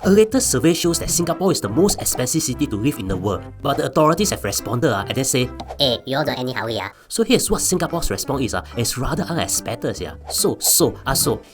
A latest survey shows that Singapore is the most expensive city to live in the world, but the authorities have responded and then say, "Hey, you all don't anyhow here." So here's what Singapore's response is. It's rather unexpected. So,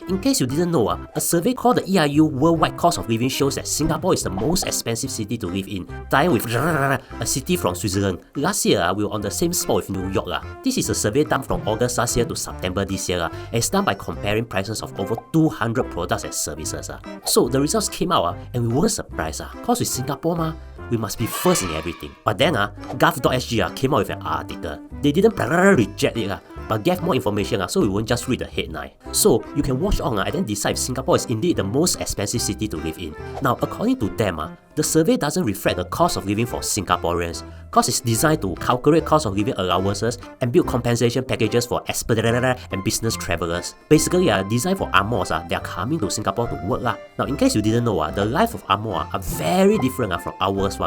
in case you didn't know, a survey called the EIU Worldwide Cost of Living shows that Singapore is the most expensive city to live in, tying with a city from Switzerland. Last year, we were on the same spot with New York. This is a survey done from August last year to September this year. And it's done by comparing prices of over 200 products and services. So the results came out and we weren't surprised. Cause with Singapore, we must be first in everything. But then Gov.sg came out with an article. They didn't reject it, but gave more information so we won't just read the headline. So you can watch on and then decide if Singapore is indeed the most expensive city to live in. Now, according to them, the survey doesn't reflect the cost of living for Singaporeans, cause it's designed to calculate cost of living allowances and build compensation packages for expeditor and business travelers. Basically, designed for Angmos, they are coming to Singapore to work. Now, in case you didn't know, the life of Angmo are very different from ours.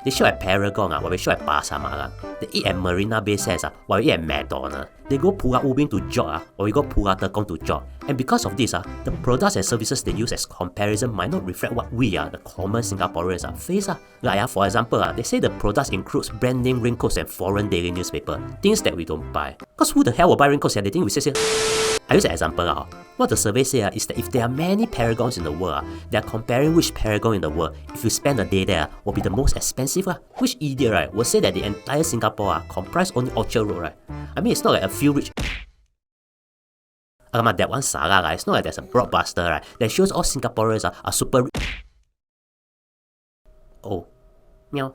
They shop at Paragon, while we shop at Pasar. They eat at Marina Bay Sands, while we eat at McDonald's. They go Pulau Ubin to jog, while we go Pulau Tekong to jog. And because of this, the products and services they use as comparison might not reflect what we, the common Singaporeans, face. Like, for example, they say the products includes brand name raincoats and foreign daily newspaper, things that we don't buy. Cause who the hell will buy raincoats? They think we say. I use an example. What the survey says is that if there are many paragons in the world, they are comparing which paragon in the world, if you spend a day there, will be the most expensive. Which idiot will say that the entire Singapore comprise only Orchard Road, right? I mean, it's not like a few rich. That one saga, it's not like there's a blockbuster, right, that shows all Singaporeans are super rich. Oh, meow.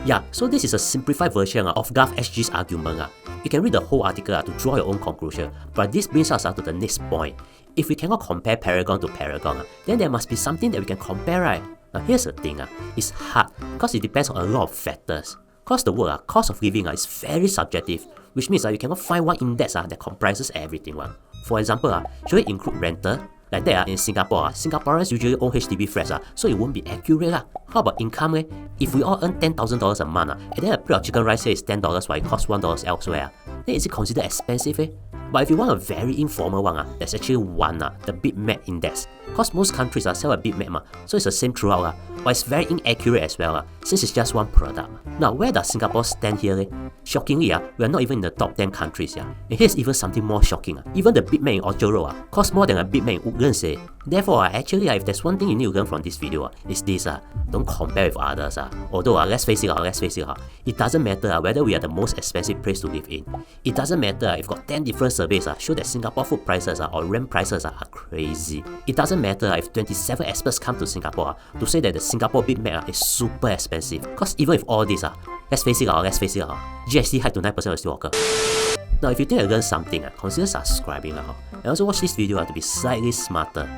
Yeah, so this is a simplified version of Gov.sg's argument. You can read the whole article to draw your own conclusion, but this brings us to the next point. If we cannot compare paragon to paragon, then there must be something that we can compare, right? Now here's the thing, it's hard because it depends on a lot of factors. Cause the word cost of living is very subjective, which means you cannot find one index that comprises everything. For example, should it include rental? Like that in Singapore, Singaporeans usually own HDB flats, so it won't be accurate. How about income? If we all earn $10,000 a month, and then a plate of chicken rice is $10 while it costs $1 elsewhere, then is it considered expensive? But if you want a very informal one, there's actually one, the Big Mac Index. Cause most countries sell a Big Mac, so it's the same throughout, but it's very inaccurate as well, since it's just one product. Now, where does Singapore stand here? Shockingly, we are not even in the top 10 countries. And here's even something more shocking. Even the Big Mac in Orchard Road costs more than a Big Mac in Woodlands. Therefore, actually, if there's one thing you need to learn from this video, is this: don't compare with others. Although, let's face it, it doesn't matter whether we are the most expensive place to live in. It doesn't matter if got 10 different surveys show that Singapore food prices or rent prices are crazy. It doesn't matter if 27 experts come to Singapore to say that the Singapore Big Mac is super expensive. Cause even with all this, let's face it, GST hike to 9% will still occur. Now, if you think I learned something, consider subscribing and also watch this video to be slightly smarter.